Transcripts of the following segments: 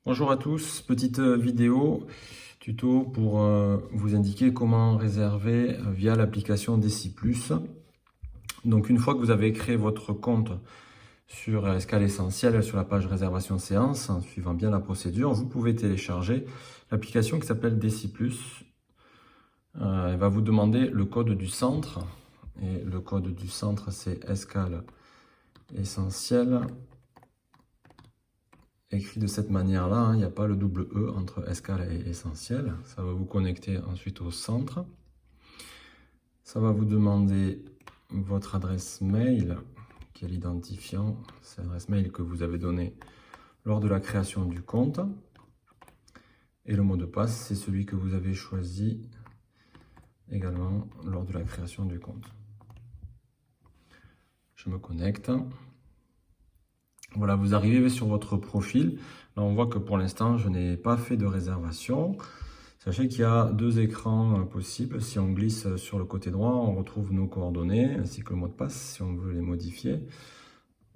Bonjour à tous, petite vidéo tuto pour vous indiquer comment réserver via l'application Deci+. Donc une fois que vous avez créé votre compte sur Escale Essentiel sur la page réservation séance, en suivant bien la procédure, vous pouvez télécharger l'application qui s'appelle Deci+. Elle va vous demander le code du centre et le code du centre c'est Escale Essentiel. Écrit de cette manière-là, il n'y a pas le double E entre Escale et Essentiel. Ça va vous connecter ensuite au centre. Ça va vous demander votre adresse mail, qui est l'identifiant. C'est l'adresse mail que vous avez donnée lors de la création du compte. Et le mot de passe, c'est celui que vous avez choisi également lors de la création du compte. Je me connecte. Voilà, vous arrivez sur votre profil. Là, on voit que pour l'instant, je n'ai pas fait de réservation. Sachez qu'il y a deux écrans possibles. Si on glisse sur le côté droit, on retrouve nos coordonnées ainsi que le mot de passe si on veut les modifier.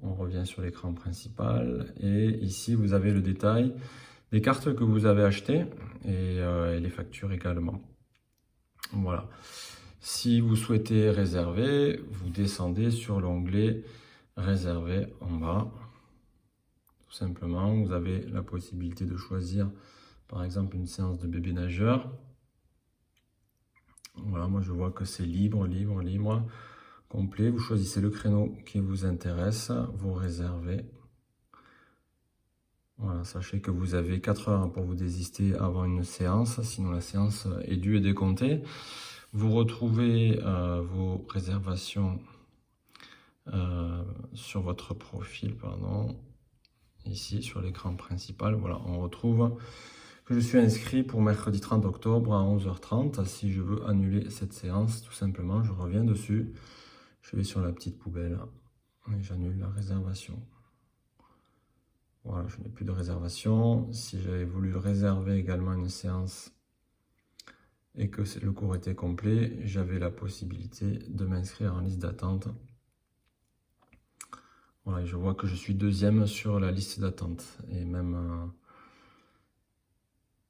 On revient sur l'écran principal et ici, vous avez le détail des cartes que vous avez achetées et les factures également. Voilà. Si vous souhaitez réserver, vous descendez sur l'onglet « Réserver » en bas. Tout simplement, vous avez la possibilité de choisir par exemple une séance de bébé nageur. Voilà, moi je vois que c'est libre, complet. Vous choisissez le créneau qui vous intéresse, vous réservez. Voilà, sachez que vous avez 4 heures pour vous désister avant une séance, sinon la séance est due et décomptée. Vous retrouvez vos réservations sur votre profil, ici sur l'écran principal. Voilà, on retrouve que je suis inscrit pour mercredi 30 octobre à 11h30. Si je veux annuler cette séance, tout simplement, je reviens dessus. Je vais sur la petite poubelle et j'annule la réservation. Voilà, je n'ai plus de réservation. Si j'avais voulu réserver également une séance et que le cours était complet, j'avais la possibilité de m'inscrire en liste d'attente. Voilà, et je vois que je suis deuxième sur la liste d'attente. Et même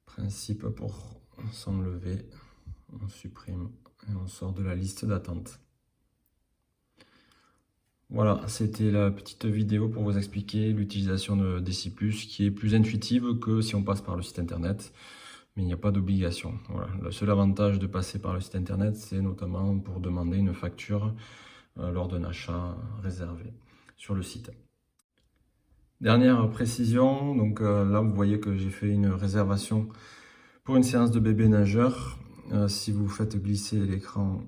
principe pour s'enlever, on supprime et on sort de la liste d'attente. Voilà, c'était la petite vidéo pour vous expliquer l'utilisation de Deci+, qui est plus intuitive que si on passe par le site internet, mais il n'y a pas d'obligation. Voilà. Le seul avantage de passer par le site internet, c'est notamment pour demander une facture lors d'un achat réservé sur le site. Dernière précision, donc là vous voyez que j'ai fait une réservation pour une séance de bébé nageur. Si vous faites glisser l'écran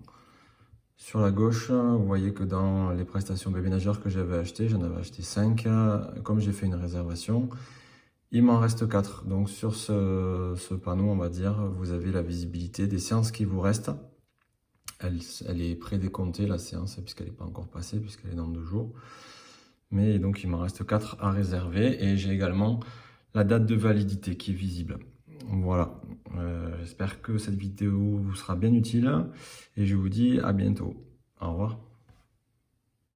sur la gauche, vous voyez que dans les prestations bébé nageur que j'avais acheté, j'en avais acheté 5. Comme j'ai fait une réservation, il m'en reste 4. Donc sur ce panneau, on va dire, vous avez la visibilité des séances qui vous restent. Elle est prédécomptée la séance, puisqu'elle n'est pas encore passée, puisqu'elle est dans 2 jours. Mais donc il m'en reste 4 à réserver et j'ai également la date de validité qui est visible. Voilà, j'espère que cette vidéo vous sera bien utile et je vous dis à bientôt. Au revoir.